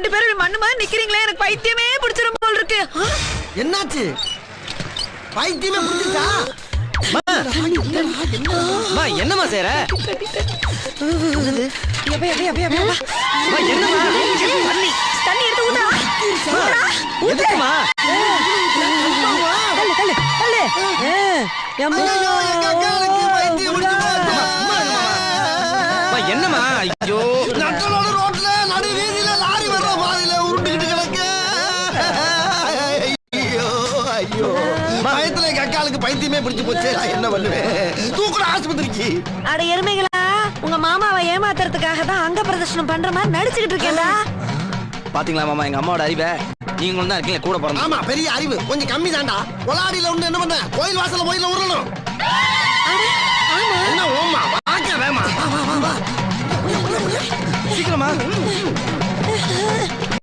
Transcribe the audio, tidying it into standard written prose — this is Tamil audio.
ரெண்டு பேரும் மண்ணு மாதிரி நிக்கிறீங்களே, எனக்கு பைத்தியமே பிடிச்சிரும் போல் இருக்கு. என்னாச்சு? பைத்தியமே பிடிச்சிச்சா? என்னமா செய்யற? தண்ணி எடுத்து ஊத்தா. எதுக்குமா? என்னமா? ஐயோ, நட்டலோட ரோட்ல நடு வீதியில லாரி வர்ற மாதிரில உருண்டுகிட்டு கிடக்கு. ஐயோ ஐயோ, பயத்துல எங்க அக்காளுக்கு பைத்தியமே பிடிச்சு போச்சு. நான் என்ன பண்ணுவேன்? தூக்குற ஆஸ்பத்திரிக்கு. அட எருமைகளா, உங்க மாமாவை ஏமாத்துறதுக்காக தான் அங்க பிரதர்ஷனம் பண்ற மாதிரி நடிச்சுக்கிட்டு இருக்கேன்டா. பாத்தீங்களா மாமா, எங்க அம்மாவோட அறிவை. நீங்களும் தான் இருக்கீங்க கூட பிறந்த. ஆமா, பெரிய அறிவு கொஞ்சம் கம்மி தான்டா. கொலாடியில ஒண்ணு என்ன பண்ண, கோயில் வாசல்ல போயில உருளணும். என்ன ஓமா வாக்க வேமா? வா வா வா வா, சீக்கிரமா.